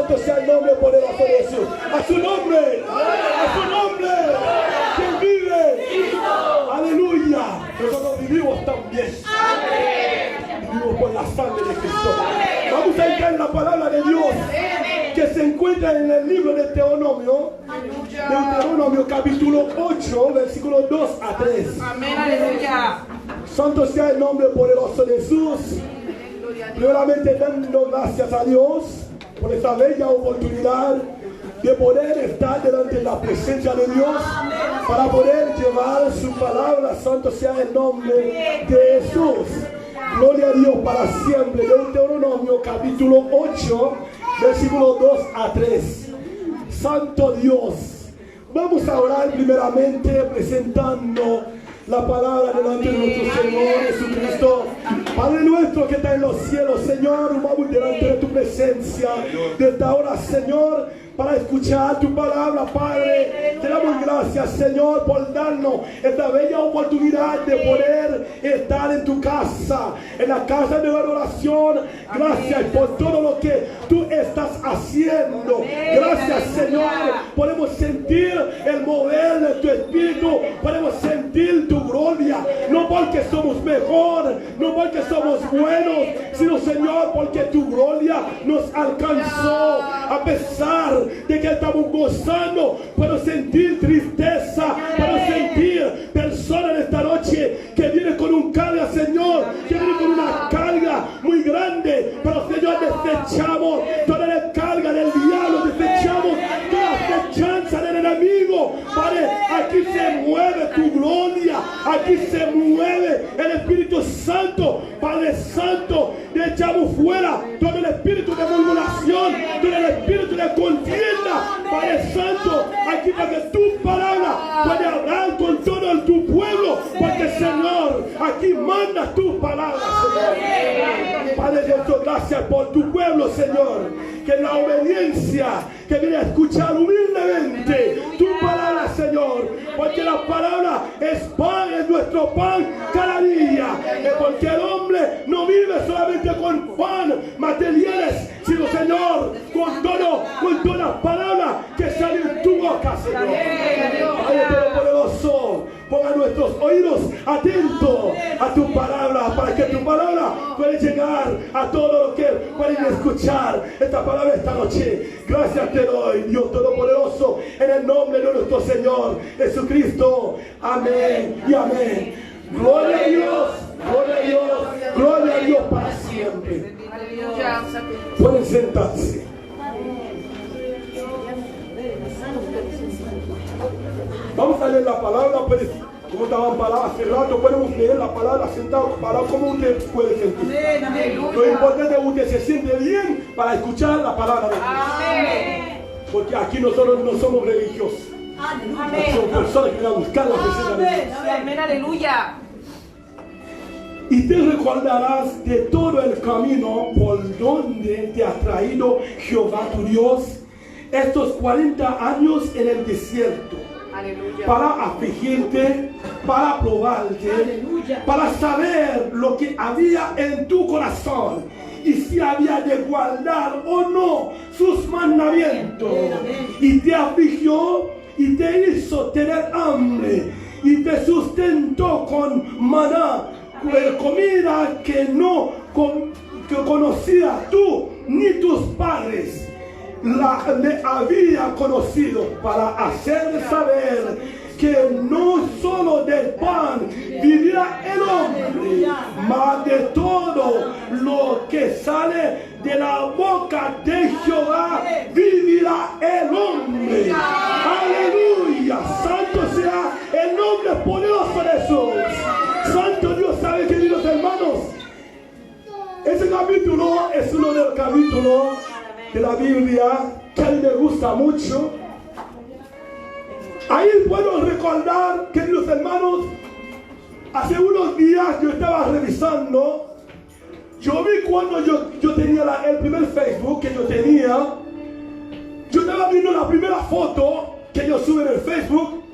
Santo sea el nombre poderoso de Jesús. A su nombre. A su nombre. Que vive. Aleluya. Nosotros vivimos también. Vivimos por la sangre de Cristo. Vamos a entrar en la palabra de Dios que se encuentra en el libro de Deuteronomio. Deuteronomio capítulo 8, versículos 2 a 3. Amén, aleluya. Santo sea el nombre poderoso de Jesús. Primeramente dando gracias a Dios por esta bella oportunidad de poder estar delante de la presencia de Dios para poder llevar su palabra. Santo sea el nombre de Jesús. Gloria a Dios para siempre. Deuteronomio capítulo 8, versículos 2 a 3. Santo Dios. Vamos a orar primeramente presentando la palabra delante de nuestro Señor Jesucristo. Padre nuestro que está en los cielos, Señor, vamos delante de tu presencia desde ahora, Señor, para escuchar tu palabra, Padre. Te damos gracias, Señor, por darnos esta bella oportunidad de poder estar en tu casa, en la casa de la adoración. Gracias por todo lo que tú estás haciendo. Gracias, Señor. Podemos sentir el mover de tu espíritu, podemos sentir tu gloria, no porque somos mejor, no porque somos buenos, sino, Señor, porque tu gloria nos alcanzó. A pesar de que estamos gozando, puedo sentir tristeza, puedo sentir personas en esta noche que vienen con un carga, Señor, que vienen con una carga muy grande, pero, Señor, desechamos toda la carga del diablo, desechamos toda la fechanza del enemigo. Padre, aquí se mueve tu gloria, aquí se mueve el Espíritu Santo. Padre Santo, echamos fuera todo el espíritu de murmuración, todo el espíritu de contienda. Padre Santo, aquí para que tu palabra pueda hablar con todo tu pueblo, porque, Señor, aquí manda tu palabra, Señor. Padre Dios, gracias por tu pueblo, Señor, que en la obediencia, que viene a escuchar humildemente tu palabra, Señor, porque la palabra es pan, es nuestro pan cada día, es porque el hombre no vive solamente con pan materiales, sino, Señor, con toda la palabra que sale en tu boca, Señor. Padre Todopoderoso, ponga nuestros oídos atentos a tu palabra, para que tu palabra pueda llegar a todos los que pueden escuchar esta palabra esta noche. Gracias te doy, Dios Todopoderoso, en el nombre de nuestro Señor Jesucristo. Amén y amén. Gloria a Dios, gloria a Dios, gloria a Dios para siempre. Pueden sentarse. Vamos a leer la palabra, pues, como estaban parados hace rato, podemos leer la palabra sentado, para como usted puede sentir. Lo importante es que usted se siente bien para escuchar la palabra de Dios. Porque aquí nosotros no somos religiosos. Somos personas que van a buscar la presencia de Dios. Amén, aleluya. Y te recordarás de todo el camino por donde te ha traído Jehová tu Dios estos 40 años en el desierto. Aleluya. Para afligirte, para probarte, aleluya, para saber lo que había en tu corazón y si había de guardar o no sus mandamientos. Y te afligió y te hizo tener hambre y te sustentó con maná, comida que no conocías tú ni tus padres le había conocido, para hacer saber que no solo del pan vivirá el hombre, mas de todo lo que sale de la boca de Jehová vivirá el hombre. Aleluya, santo sea el nombre poderoso de Jesús. Santo Dios, sabe, queridos hermanos, ese capítulo es uno de los capítulos de la Biblia que a mí me gusta mucho. Ahí puedo recordar, queridos hermanos, hace unos días yo estaba revisando, yo vi cuando yo tenía el primer Facebook que yo tenía, yo estaba viendo la primera foto que yo sube en el Facebook.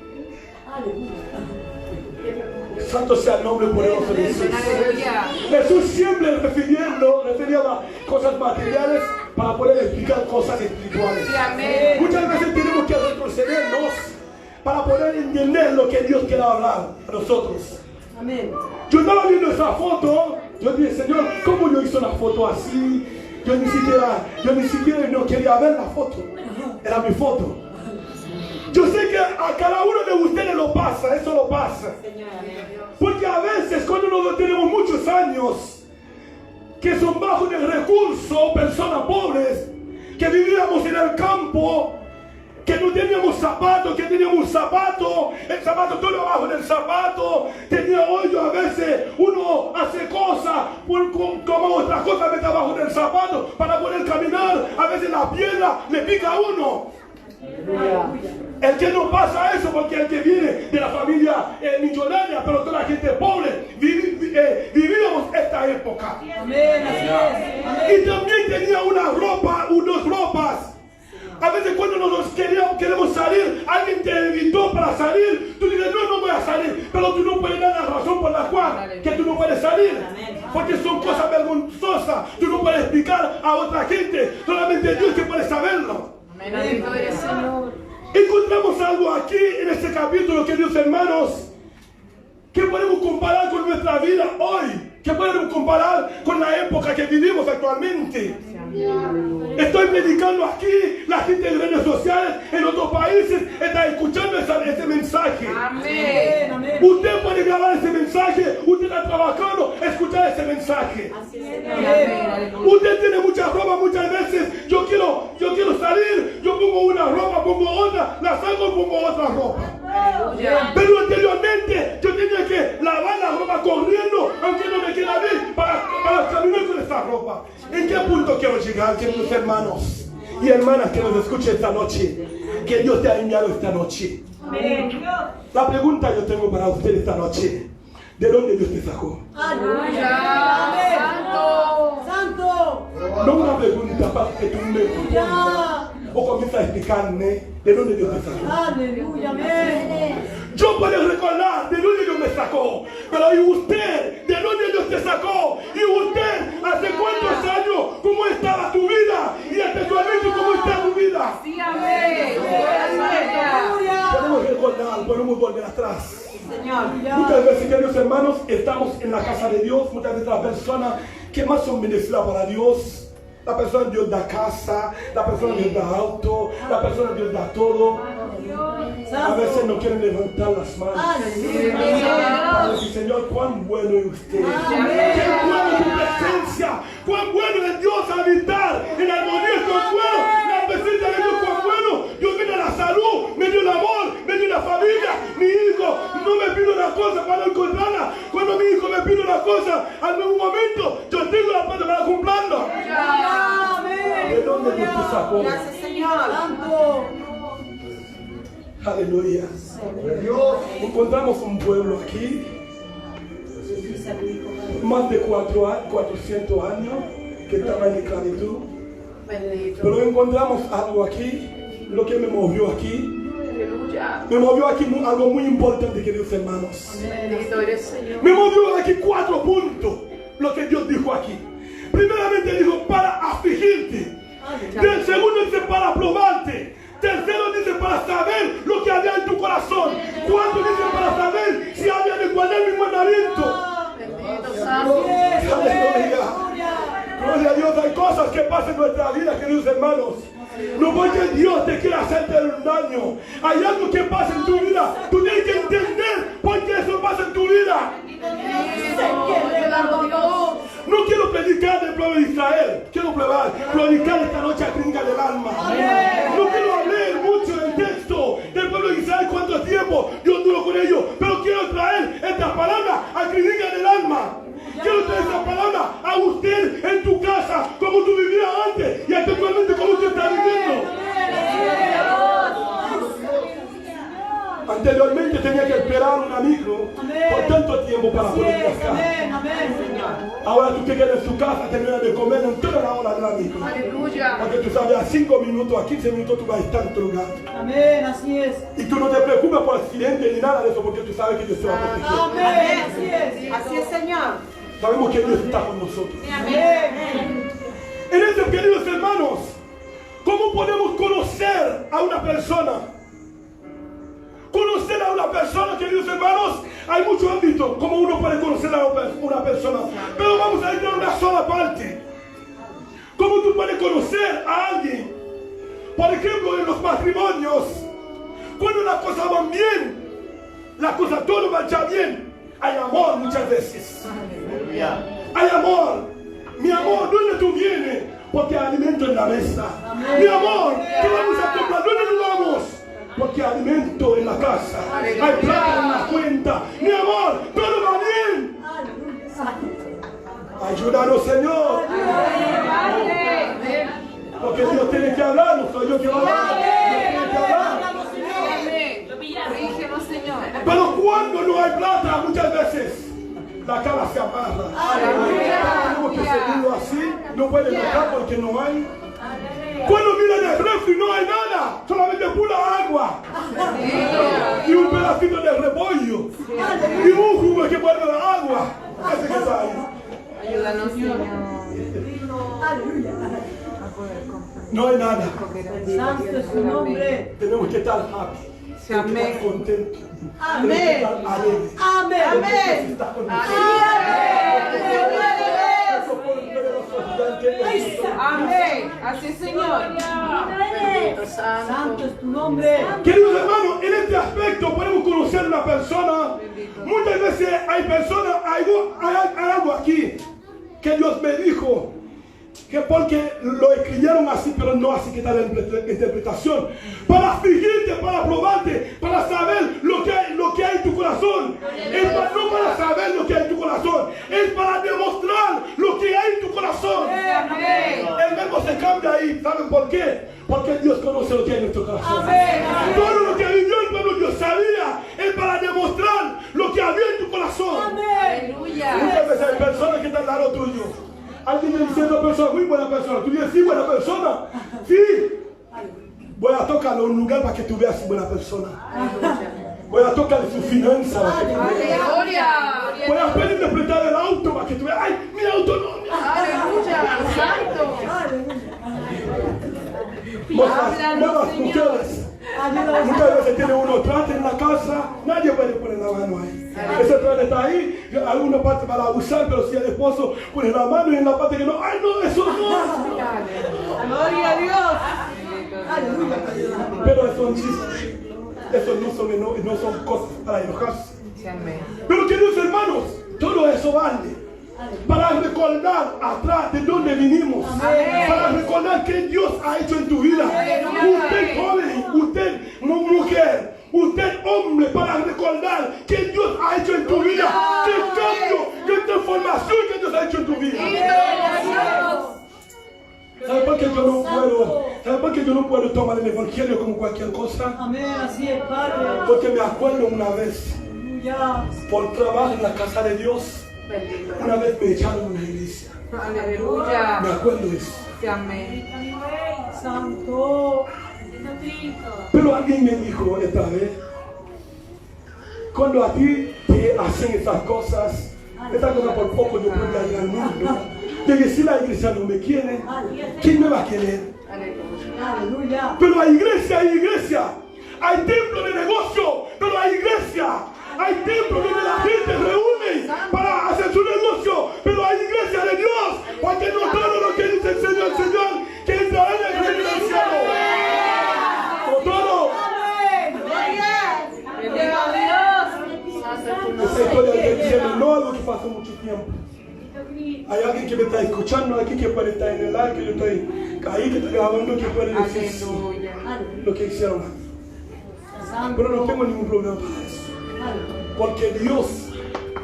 Santo sea el nombre poderoso de Jesús. Jesús siempre refería a cosas materiales, para poder explicar cosas espirituales. Sí, amén. Muchas veces tenemos que retrocedernos para poder entender lo que Dios quiere hablar a nosotros. Amén. Yo estaba viendo esa foto, yo dije, Señor, ¿cómo yo hice una foto así? Yo ni siquiera no quería ver la foto. Era mi foto. Yo sé que a cada uno de ustedes lo pasa, eso lo pasa. Porque a veces cuando nosotros tenemos muchos años, que son bajos de recursos, personas pobres, que vivíamos en el campo, que no teníamos zapatos, que teníamos un zapato, el zapato todo abajo del zapato, tenía hoyo, a veces uno hace cosas, como otras cosas mete abajo del zapato para poder caminar, a veces la piedra le pica a uno. El que no pasa eso, porque el que viene de la familia millonaria, pero toda la gente pobre, vivíamos esta época. Amén, así es. Y también tenía unas ropas. A veces cuando nosotros queremos salir, alguien te invitó para salir, tú dices, no voy a salir, pero tú no puedes dar la razón por la cual que tú no puedes salir. Porque son cosas vergonzosas, tú no puedes explicar a otra gente, solamente Dios que puede saberlo. Amén. Gloria al Señor. Encontramos algo aquí en este capítulo, queridos hermanos, que podemos comparar con nuestra vida hoy, que podemos comparar con la época que vivimos actualmente. Estoy predicando aquí, la gente en redes sociales, en otros países, está escuchando ese mensaje. Amén. Amén. Usted puede grabar ese mensaje, usted está trabajando, escuchar ese mensaje. Amén. Usted tiene mucha ropa, muchas veces, yo quiero salir, yo pongo una ropa, pongo otra, la saco, pongo otra ropa. Aleluya. Pero anteriormente yo tenía que lavar la ropa corriendo, aunque no me queda bien, para caminar con esta ropa. ¿En qué punto quiero llegar, queridos hermanos y hermanas que nos escuchen esta noche? Que Dios te ha enviado esta noche. Amén. La pregunta yo tengo para usted esta noche: ¿de dónde Dios te sacó? Aleluya. Santo. Santo. No una pregunta para que tú me respondas o comienza a explicarme de dónde Dios te sacó. Aleluya. Amén. Yo puedo recordar de dónde Dios me sacó, pero ¿y usted? ¿De dónde Dios te sacó? ¿Y usted? ¿Hace cuántos años? ¿Cómo estaba tu vida? Y actualmente, ¿cómo está tu vida? Sí, amén. Aleluya. Podemos recordar, podemos volver atrás. Señor. Muchas veces, queridos hermanos, estamos en la casa de Dios. Muchas veces las personas que más son bendecidas para Dios, la persona Dios da casa, la persona Dios da auto, la persona Dios da todo. A veces no quieren levantar las manos para decir, Señor, cuán bueno es usted. Qué bueno es tu presencia. Cuán bueno es Dios habitar en armonía. Cuán bueno la presencia de Dios. Cuán bueno Dios me dio la salud, me dio el amor, me dio la familia. Mi hijo no me pide una cosa para encontrarla. Cuando mi hijo me pide una cosa, al mismo momento yo tengo la plata para cumplirla. ¿De dónde Dios te sacó? Gracias, Señor. Santo. Aleluya. Encontramos un pueblo aquí, más de 400 años, que estaba en esclavitud. Pero encontramos algo aquí, lo que me movió aquí. Aleluya. Me movió aquí algo muy importante, queridos hermanos. Bendito eres, Señor. Me movió aquí 4 puntos, lo que Dios dijo aquí. Primeramente dijo, para afligirte. Del segundo dice, para probarte. Tercero dice, para saber lo que había en tu corazón. Cuarto dice, para saber si había de guardar mi mandamiento. Bendito Santo. Aleluya. Gloria a Dios, hay cosas que pasan en nuestra vida, queridos hermanos. No porque Dios te quiera hacerte un daño. Hay algo que pasa en tu vida. Tú tienes que entender por qué eso pasa en tu vida. No quiero predicar del pueblo de Israel. Quiero predicar esta noche a Clínica del Alma. No quiero hablar mucho del texto del pueblo de Israel, cuánto tiempo Dios duró con ellos. Pero quiero traer esta palabra a Clínica del Alma. Quiero traer esta palabra a usted en tu casa, como tú vivías antes y actualmente como usted está viviendo. Anteriormente tenía que esperar una micro por tanto tiempo para poder viajar. Ahora tú te quedas en tu casa, terminas de comer en toda la hora de la micro. Aleluya. Porque tú sabes, a 5 minutos, a 15 minutos tú vas a estar en tu lugar. Amén, así es. Y tú no te preocupes por accidente ni nada de eso, porque tú sabes que Dios te va a proteger. Amén, así es. Así es, Señor. Sabemos que Dios está con nosotros. Amén. En este, queridos hermanos, ¿cómo podemos conocer a una persona? Conocer a una persona, queridos hermanos, hay muchos ámbitos como uno puede conocer a una persona, pero vamos a ir a una sola parte. ¿Cómo tú puedes conocer a alguien? Por ejemplo, en los matrimonios, cuando las cosas van bien, las cosas todo va ya bien, hay amor muchas veces. Hay amor. Mi amor, ¿dónde tú vienes? Porque hay alimento en la mesa. Mi amor, ¿qué vamos a comprar? ¿Dónde nos vamos? Porque hay alimento en la casa. Hay plata en la cuenta. Mi amor, todo va bien. Ayúdanos, Señor. Porque Dios tiene que hablar, no soy yo que va a hablar. Dios tiene que hablar. Pero cuando no hay plata, muchas veces la cama se amarra. Tenemos que seguirlo así. No puede dejar porque no hay. Cuando miran el refri no hay nada, solamente pura agua y un pedacito de repollo y un jugo que vuelve la agua. Ese que está ahí. Ayúdanos, Señor. No hay nada. Santo es su nombre. Tenemos que estar happy. Tenemos que estar contentos. Amén. Tenemos que estar alegres. Amén. Amén. Está con Amén. Así, Señor. Santo es tu nombre. Queridos hermanos, en este aspecto podemos conocer a una persona. Muchas veces hay personas, hay algo aquí que Dios me dijo, que porque lo escribieron así, pero no así que está la interpretación, para afligirte, para probarte, para saber lo que hay en tu corazón. Es no para saber lo que hay en tu corazón, es para demostrar lo que hay en tu corazón. El verbo se cambia ahí, ¿saben por qué? Porque Dios conoce lo que hay en nuestro corazón. Todo lo que vivió el pueblo Dios sabía, es para demostrar lo que había en tu corazón. Muchas veces hay personas que están al lado tuyo. Alguien me dice, una persona, muy buena persona. Tú dices, sí, buena persona. Sí. Voy a tocarle un lugar para que tú veas si buena persona. Voy a tocarle su finanza. Voy a pedirle prestar el auto para que tú veas. ¡Ay, mi auto no! Aleluya, santo. Muchas mujeres. Muchas veces tiene uno trate en la casa, nadie puede poner la mano ahí. Ese trate está ahí, alguna parte para usar, pero si el esposo pone la mano y en la parte que no, ¡ay no, eso no! Gloria a Dios. Pero eso son chistes. Eso no son cosas para enojarse. Pero queridos hermanos, todo eso vale para recordar atrás de dónde vinimos. Para recordar qué Dios ha hecho en tu vida. Usted joven, usted mujer, usted hombre, para recordar qué Dios ha hecho en tu vida. Qué cambio, qué transformación que Dios ha hecho en tu vida. ¿Sabe por qué yo no puedo? ¿Sabe por qué yo no puedo tomar el evangelio como cualquier cosa? Amén, así es, Padre. Porque me acuerdo una vez, Aleluya. por trabajo en la casa de Dios, una vez me echaron a una iglesia. Aleluya. Me acuerdo de eso. Amén. Santo. Pero alguien me dijo esta vez, cuando a ti te hacen esas cosas por poco yo puedo ir al mundo. De que si la iglesia no me quiere, ¿quién me va a querer? Aleluya. Pero hay iglesia, hay iglesia. Hay templo de negocio, pero hay iglesia. Hay templos donde la gente reúne para hacer su negocio, pero hay iglesia de Dios, porque no todo lo que dice el Señor, que entrará en el reino del cielo. No todo. Esa historia que diciendo no algo que pasó mucho tiempo. Hay alguien que me está escuchando aquí que puede estar en el live, que yo estoy ahí, que está grabando, que puede decir lo que hicieron antes. Pero no tengo ningún problema con eso. Porque Dios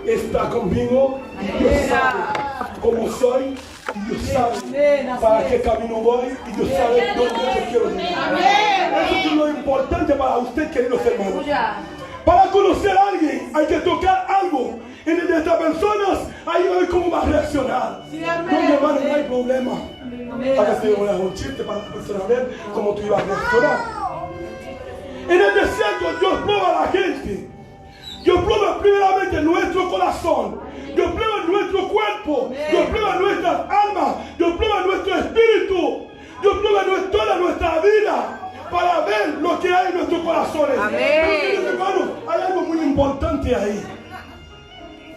está conmigo, Dios sabe cómo soy, y Dios sabe para qué camino voy, y Dios sabe dónde yo quiero llegar. Eso es lo importante para usted, queridos hermanos. Para conocer a alguien hay que tocar algo en el de estas personas, ahí va a ver cómo va a reaccionar. No, mi hermano, no hay problema. A veces yo voy a hacer un chiste para la persona ver cómo tú ibas a reaccionar. En el desierto Dios prueba a la gente. Dios prueba primeramente nuestro corazón. Dios prueba nuestro cuerpo. Dios prueba nuestras almas. Dios prueba nuestro espíritu. prueba no es toda nuestra vida para ver lo que hay en nuestros corazones. Amén. Pero, hermanos, hay algo muy importante ahí.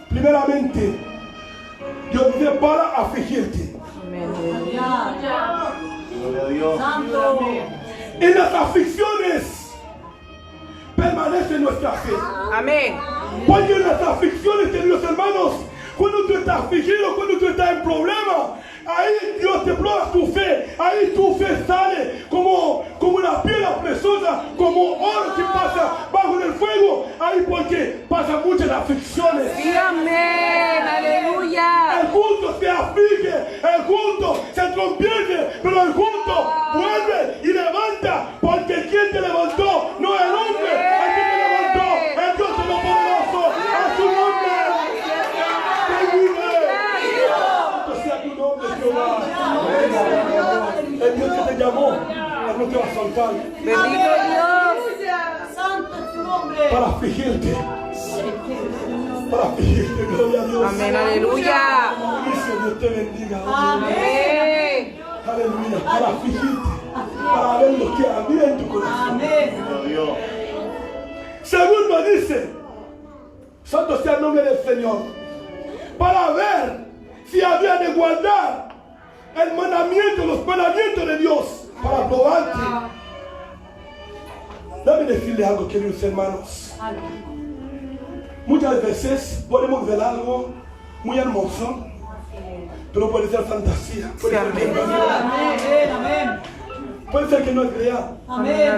Primeramente, Dios dice para afligirte. Santo. En las aflicciones permanece nuestra fe. Amén. Porque en las aflicciones, queridos hermanos, cuando tú estás afligido, cuando tú estás en problemas, ahí Dios te prueba tu fe. Ahí tu fe sale como una piedra preciosa, como oro que pasa bajo el fuego. Ahí porque pasan muchas aflicciones. Sí, amén. Aleluya. El justo se aflige, el justo se tropiece, pero el justo vuelve y levanta, porque quien te levantó no es el hombre, el que te levantó es Dios Todopoderoso. A su nombre. Que vive. Santo sea tu nombre, Jehová. El Dios que te llamó, Él no te va a soltar. Bendito Dios. Santo es tu nombre. Para afligirte. Para afligirte, gloria a Dios. Amén, aleluya. Dice, Dios te bendiga. Amén. Aleluya, para afligirte, para ver lo que había en tu corazón. Amén. Segundo dice, santo sea el nombre del Señor, para ver si había de guardar el mandamiento, los mandamientos de Dios, para probarte. Déjame decirle algo, queridos hermanos. Muchas veces podemos ver algo muy hermoso, pero puede ser fantasía. Puede ser que no es real. Amén. Amén. Puede ser que no es real. Amén.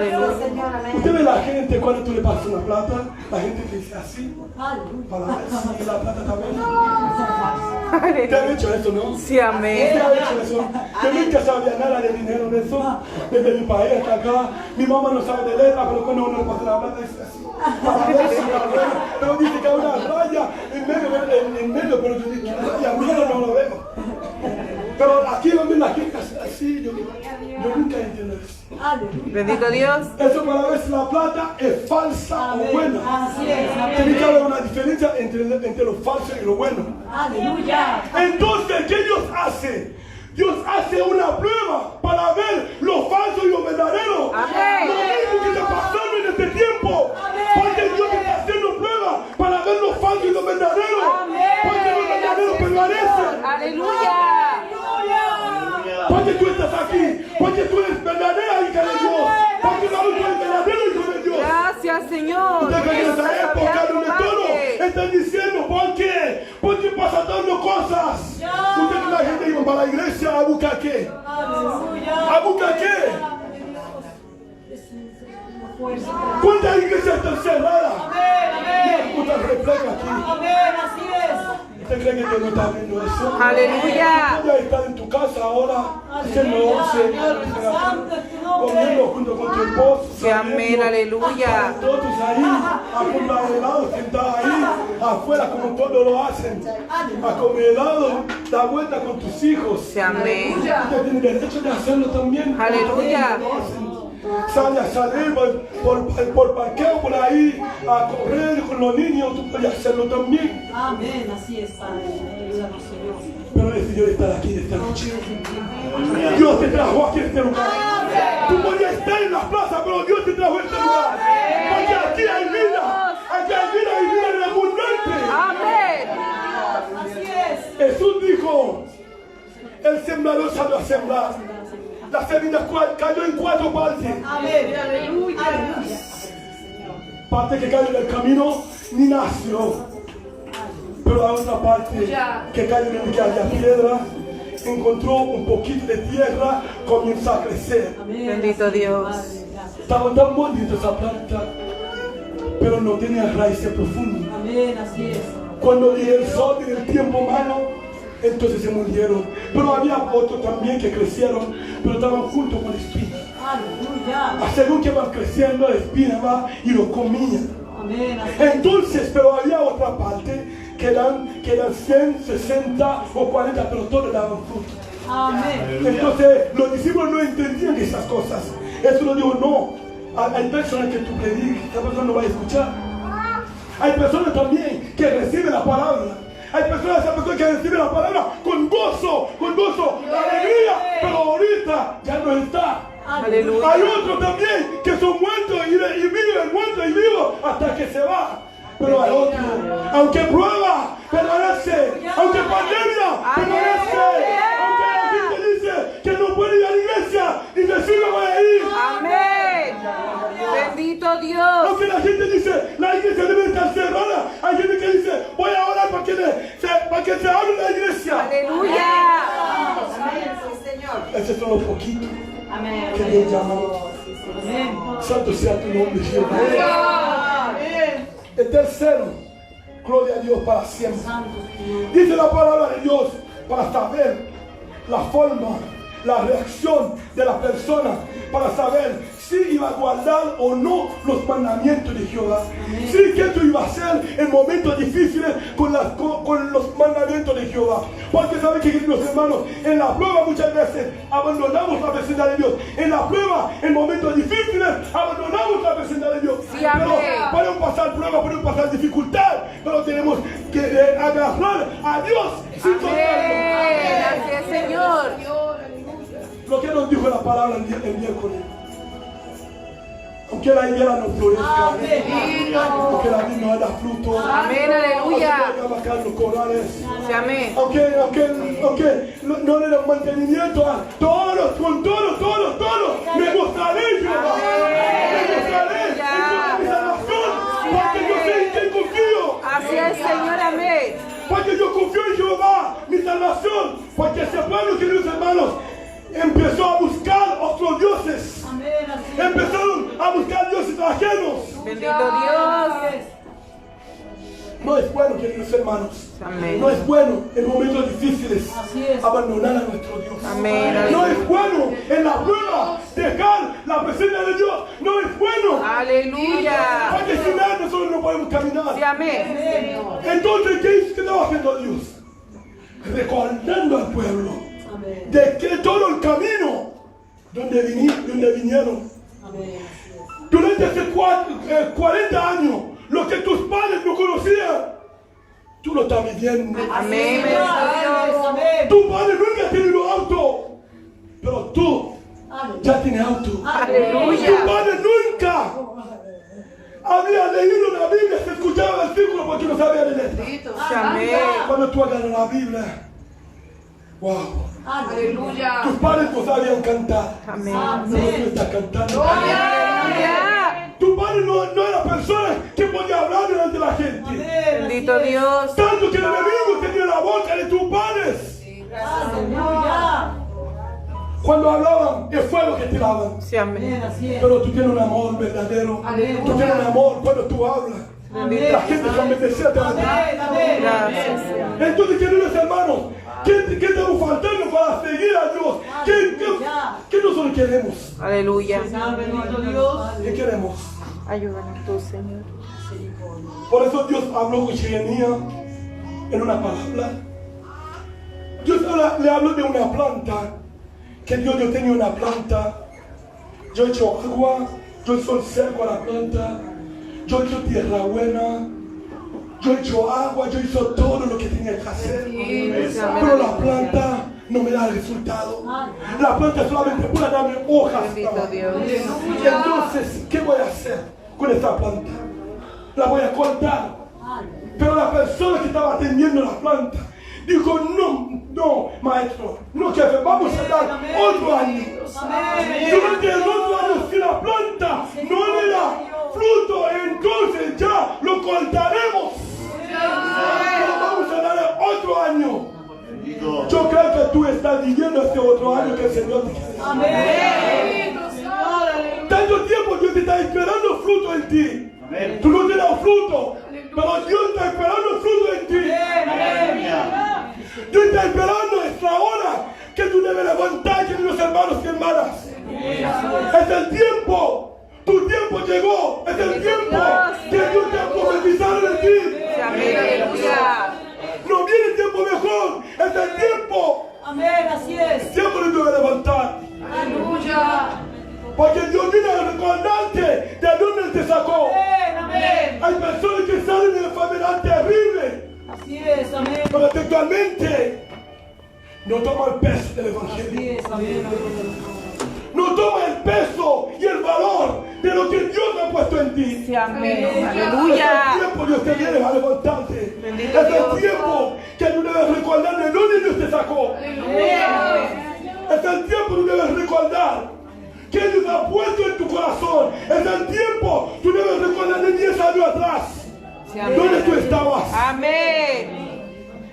Usted ve la gente cuando tú le pasas una plata, la gente te dice así, Aleluya. para ver si la plata está bien. ¿Te han hecho eso, no? Sí, amén. ¿Te han hecho eso? Yo nunca sabía nada de dinero de eso. Desde mi país hasta acá, mi mamá no sabe de letra, pero cuando uno le pasa la plata dice así. Para ver si está bien. Pero dice que hay una raya en medio, pero yo dije, raya, mira, no lo vemos. Pero aquí donde la gente hace así, yo nunca entiendo eso. Aleluya. Bendito Dios. Eso para ver si la plata es falsa o buena. Así es. Tiene que Amén. haber una diferencia entre lo falso y lo bueno. Aleluya. Entonces, ¿qué Dios hace? Dios hace una prueba para ver lo falso y lo verdadero. Amén. Lo mismo que está pasando en este tiempo. Porque Dios está haciendo prueba para ver lo falso y lo verdadero. Porque lo verdadero permanece. Aleluya. Porque tú estás aquí. Porque tú eres verdadera hija de Dios. Porque tú eres verdadero hijo de Dios. Gracias, Señor. Usted que en esa época donde todo Padre. están diciendo, ¿por qué? Porque pasa dando cosas. Usted que la gente iba para la iglesia a buscar qué. Aleluya. ¿A buscar qué? ¿Cuántas iglesias están cerradas? Amén. Mira, el reflejo aquí. Amén. Así es. ¿Usted cree que Dios no está viendo eso? Aleluya. Tú ya estás en tu casa ahora, haciendo once, comiendo junto con tu esposo. Sí, amén, aleluya. Todos ahí, a comprar helado, sentados ahí, afuera como todos lo hacen. A comer helado, da vuelta con tus hijos. Sí, amén. Usted tiene derecho de hacerlo también. Aleluya. Sale a salir por parqueo por ahí, a correr con los niños, tú puedes hacerlo también. Amén. Así es, Padre. Ayúdanos, Señor. Pero decidió estar aquí esta noche. Dios te trajo aquí a este lugar. Tú podías estar en la plaza, pero Dios te trajo a este lugar. Porque aquí hay vida. Aquí hay vida y vida en abundante. Amén. Así es. Jesús dijo, el sembrador salió a sembrar. La semilla cayó en 4 partes. Amén. Aleluya. Parte que cayó en el camino ni nació. Pero la otra parte que cayó en el que había piedra, encontró un poquito de tierra, comenzó a crecer. Bendito Dios. Estaba tan bonita esa planta, pero no tenía raíces profundas. Amén. Así es. Cuando dio el sol en el tiempo malo, entonces se murieron. Pero había otros también que crecieron, pero estaban juntos con espinas. Aleluya. Según que van creciendo, la espina va y lo comía. Amén. Así es. Entonces, pero había otra parte que eran 100, 60 o 40, pero todos daban fruto. Amén. Entonces, los discípulos no entendían esas cosas. Eso lo digo, no. Hay personas que tú predicas, esa persona no va a escuchar. Hay personas también que reciben la palabra. Hay personas que reciben la palabra con gozo, alegría, pero ahorita ya no está. Aleluya. Hay otros también que son muertos y viven, muertos y vivos hasta que se va. Pero hay otros, aunque prueba, permanece, aunque pandemia, permanece, aunque la gente dice que no puede ir a la iglesia y decirle voy a ir. Amén. Bendito Dios. Aunque la gente dice la iglesia debe estar cerrada, hay gente que dice voy a orar para que se abra la iglesia. Aleluya. Esos son los poquitos Amén. que Dios llamó. Amén. Santo sea tu nombre, Jehová. El tercero, gloria a Dios para siempre. Dice la palabra de Dios para saber la forma, la reacción de la persona, para saber si iba a guardar o no los mandamientos de Jehová. Si que tú ibas a hacer en momentos difíciles con los mandamientos de Jehová. Porque saben que, queridos hermanos, en la prueba muchas veces abandonamos la presencia de Dios. En la prueba, en momentos difíciles, abandonamos la presencia de Dios. Sí, amén. Pero podemos pasar pruebas, podemos pasar dificultad, pero tenemos que agarrar a Dios sin Amén. soltarlo. Así es, Señor. Lo que nos dijo la palabra el miércoles. Aunque la higuera no florezca, aunque la vid no haya fruto, Amén, aleluya. aunque no los corales, Sí, amén. aunque no le den mantenimiento a todos, me mostraré Jehová, me mostraré en mi salvación, porque yo sé en quién confío. Así es, Señor, amén. Porque yo confío en Jehová, mi salvación, porque ese pueblo, queridos hermanos, empezó a buscar otros dioses. Empezaron a buscar dioses ajenos. Bendito Dios. No es bueno, queridos hermanos. Amén. No es bueno en momentos difíciles Así es. abandonar a nuestro Dios. Amén. No es bueno en la prueba dejar la presencia de Dios. No es bueno. Aleluya. Porque sin él nosotros no podemos caminar. Sí, amén. Entonces, ¿qué estaba haciendo Dios? Recordando al pueblo de que todo el camino donde vinieron. Durante esos 40 años, lo que tus padres no conocían, tú lo estás viviendo. Amén. Bendito Dios. Tu padre nunca ha tenido auto, pero tú ya tienes auto. Aleluya. Tu padre nunca había leído la Biblia, se escuchaba el versículo porque no sabía de letra. Sí, amén. Cuando tú agarras la Biblia, wow. Aleluya. Tus padres no sabían cantar, Amén. pero tú estás cantando. Aleluya. Tu padre no era persona que podía hablar delante de la gente. Bendito Dios. Tanto que el enemigo tenía la boca de tus padres. Cuando hablaban, el fuego que tiraban. Sí, amén. Pero tú tienes un amor verdadero. Tú tienes un amor cuando tú hablas. La gente se bendecida te va a decir. Gracias, Señor. Entonces, queridos hermanos, ¿qué estamos faltando para seguir a Dios? ¿Qué nosotros queremos? Aleluya. ¿Qué queremos? Ayúdanos tú, Señor. Por eso Dios habló con Jeremías en una palabra. Dios le habló de una planta. Que Dios yo tenía una planta. Yo he hecho agua. Yo he hecho cerco a la planta. Yo he hecho tierra buena. Yo he hecho agua. Yo he hecho todo lo que tenía que hacer. Pero la planta no me da resultado. La planta solamente puede darme hojas. Bendito Dios. Entonces, ¿qué voy a hacer con esta planta? La voy a cortar. Pero la persona que estaba atendiendo la planta dijo, no, maestro, no, jefe, vamos a dar otro año. Durante el otro año, si la planta no le da fruto, entonces ya lo cortaremos. Pero vamos a darle otro año. Yo creo que tú estás viviendo este otro año que el Señor te quiere. Amén. Tanto tiempo Dios te está esperando fruto en ti. Tú no tienes fruto, pero Dios está esperando fruto en ti. Dios está esperando esta hora que tú debes levantar, queridos hermanos y hermanas. Es el tiempo. Tu tiempo llegó. Es el tiempo que Dios te ha profetizado en ti. Amén. Aleluya. No viene tiempo mejor. Es el tiempo. Amén, así es. Tiempo de Dios levantar. Aleluya. Porque Dios viene a recordarte de dónde te sacó. Amén. Hay personas que salen de enfermedad terrible. Así es, amén. pero textualmente no toma el peso del Evangelio. Así es, amén. No toma el peso y el valor de lo que Dios ha puesto en ti. Sí, amén. Es Aleluya. el tiempo Dios te viene a levantarte. Bendito Es el Dios. tiempo que tú debes recordar de dónde Dios te sacó. Es el tiempo que tú debes recordar que Dios ha puesto en tu corazón. Es el tiempo que tú debes recordar de 10 años atrás. Sí, amén. ¿Dónde tú estabas? Amén.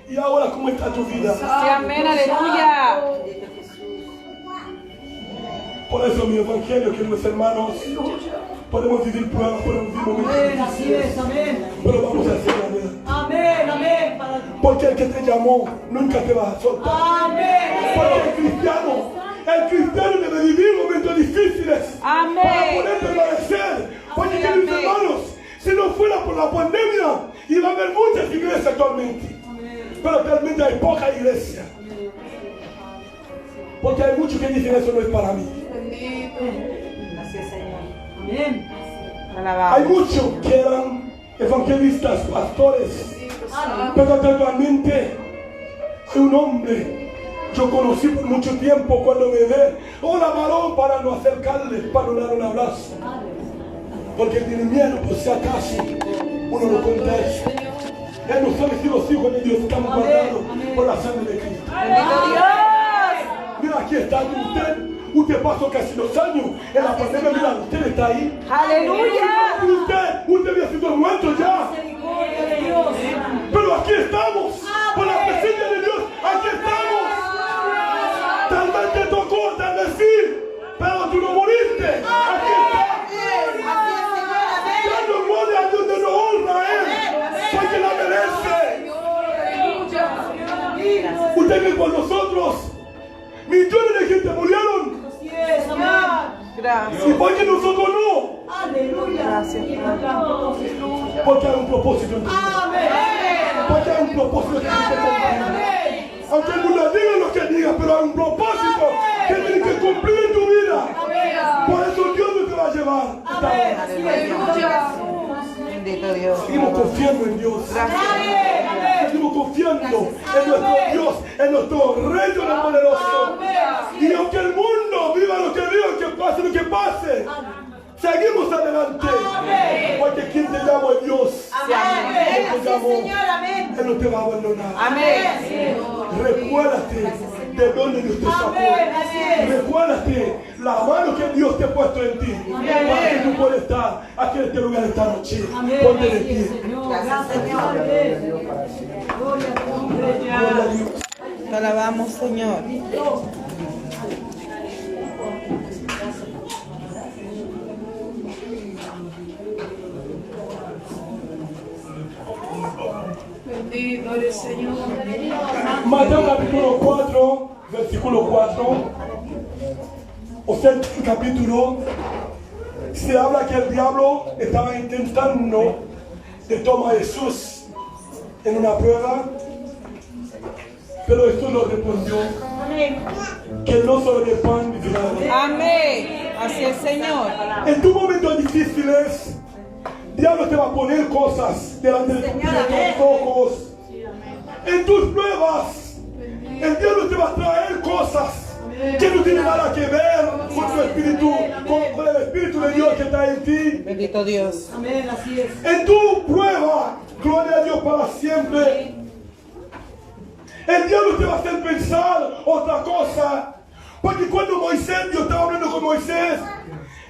Y ahora, ¿cómo está tu vida? Sí, amén. Aleluya. Por eso, mi evangelio, queridos hermanos, podemos vivir pruebas, podemos vivir Amén, momentos así difíciles, es, amén. pero vamos a hacer la vida. Amén, amén. Porque el que te llamó nunca te va a soltar. Amén. Porque el cristiano debe vivir momentos difíciles Amén. para poder permanecer. Porque, queridos Amén. hermanos, si no fuera por la pandemia, iba a haber muchas iglesias actualmente. Pero actualmente hay poca iglesia. Porque hay muchos que dicen eso no es para mí. Así es, Señor. Amén. Hay Alabado. muchos que eran evangelistas, pastores. Pero actualmente hay un hombre, yo conocí por mucho tiempo cuando me ve, hola varón, para no acercarle, para no dar un abrazo. Porque él tiene miedo, por si acaso uno lo contesta. Él no sabe si los hijos de Dios están guardados por la sangre de Cristo. Bendito Dios. Mira, aquí está usted. Usted pasó casi 2 años en la pandemia. Mira, usted está ahí. Aleluya. Usted había sido muerto ya. Misericordia de Dios. Pero aquí estamos. Por la presencia de Dios, aquí estamos. Tal vez te tocó, tal vez sí. Pero tú no moriste. Aquí está. Dando gloria a Dios, dando honra a Él. Porque la merece. Usted ve por nosotros. Millones de gente murieron. Así es, amén. Gracias. ¿Y por qué nosotros no? Aleluya. Gracias, Porque hay un propósito en tu vida. Amén. Porque hay un propósito que tiene que cumplir. Aunque el mundo diga lo que diga, pero hay un propósito que tiene que cumplir en tu vida. Por eso Dios no te va a llevar. Amén. Así es. Bendito Dios. Seguimos confiando en Dios. Seguimos confiando en nuestro Dios, en nuestro Rey Todopoderoso. Y aunque el mundo viva lo que viva, que pase lo que pase, seguimos adelante. Porque quien te llama es Dios. Él te llamó. Él no te va a abandonar. Amén. Recuérdate de dónde Dios te sacó. Recuérdate la mano que Dios te ha puesto en ti. Para que tú puedas estar aquí en este lugar esta noche. Ponte de pie. Gracias, Señor. Gloria a tu nombre. Gloria a Dios. Te alabamos, Señor. Bendito eres, Señor. Mateo capítulo 4, versículo 4. O sea, el capítulo se habla que el diablo estaba intentando de tomar a Jesús en una prueba, pero Jesús lo respondió que no solo de pan vivirá el hombre. Amén. Así es, Señor. En tus momentos difíciles, diablo te va a poner cosas delante de tus ojos. En tus pruebas, el diablo te va a traer cosas que no tienen nada que ver con tu espíritu, con el espíritu de Dios que está en ti. Bendito Dios. Amén, así es. En tu prueba, gloria a Dios para siempre. El diablo te va a hacer pensar otra cosa. Porque cuando Moisés, Dios estaba hablando con Moisés,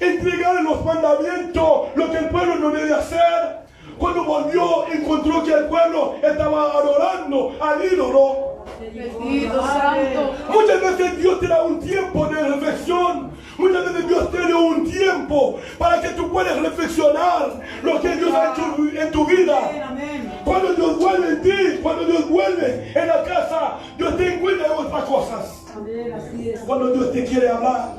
entregarle los mandamientos, lo que el pueblo no debe hacer. Cuando volvió, encontró que el pueblo estaba adorando al ídolo. Bendito Santo. Muchas veces Dios te da un tiempo de reflexión. Muchas veces Dios te da un tiempo para que tú puedas reflexionar lo que Dios ha hecho en tu vida. Amén. Cuando Dios vuelve en ti, cuando Dios vuelve en la casa, Dios te encuentra en otras cosas. Amén, así es. Cuando Dios te quiere hablar,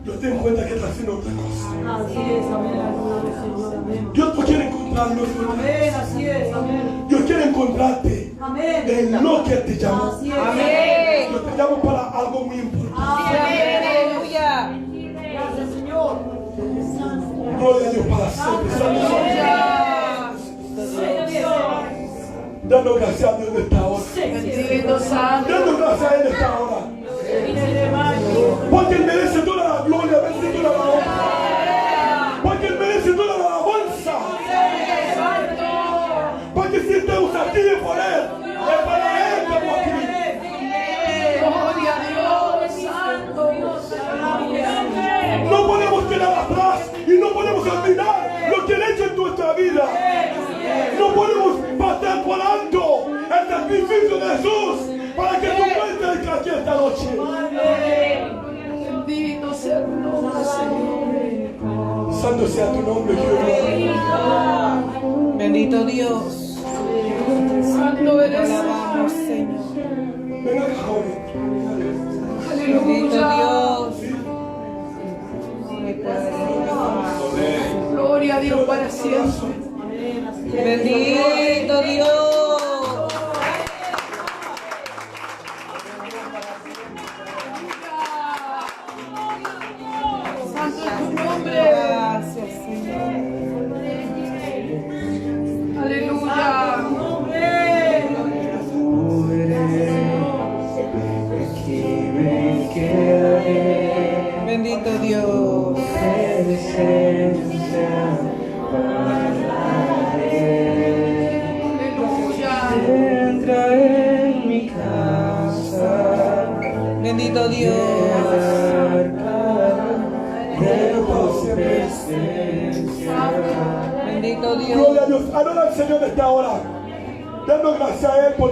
Dios te encuentra que está haciendo otra cosa. Así es, amén. Gloria al Señor, amén. Dios no quiere encontrarnos. Amén, así es, amén. Dios quiere encontrarte Amén. en lo que te llamó. Así es. Amén. Dios te llama para algo muy importante. Amén. Aleluya. Gracias, Señor. Gloria a Dios para siempre. Santo, Aleluya. dando gracias a Dios de esta hora. Dando gracias a Él esta hora. Porque Él merece toda la gloria, merece toda la honra. Porque Él merece toda la alabanza. Porque si estamos aquí es por Él. Es para Él que estamos aquí. No podemos quedar atrás y no podemos olvidar lo que Él ha hecho en nuestra vida. No podemos pasar por alto el sacrificio de Jesús para que tú entres aquí esta noche. Bendito sea tu nombre, Señor. Santo sea tu nombre, Jehová. Bendito Dios. Santo Te eres. alabamos, Señor. Ven acá, joven. Bendito Aleluya. Dios. Gloria a Dios para siempre. Bendito Dios. Santo es tu nombre. Gracias, Señor. Aleluya. Bendito Dios. Aleluya. Entra en mi casa, Bendito Dios. de tu presencia. Bendito Dios. Gloria a Dios. Adora al Señor esta hora. Dando gracias a Él por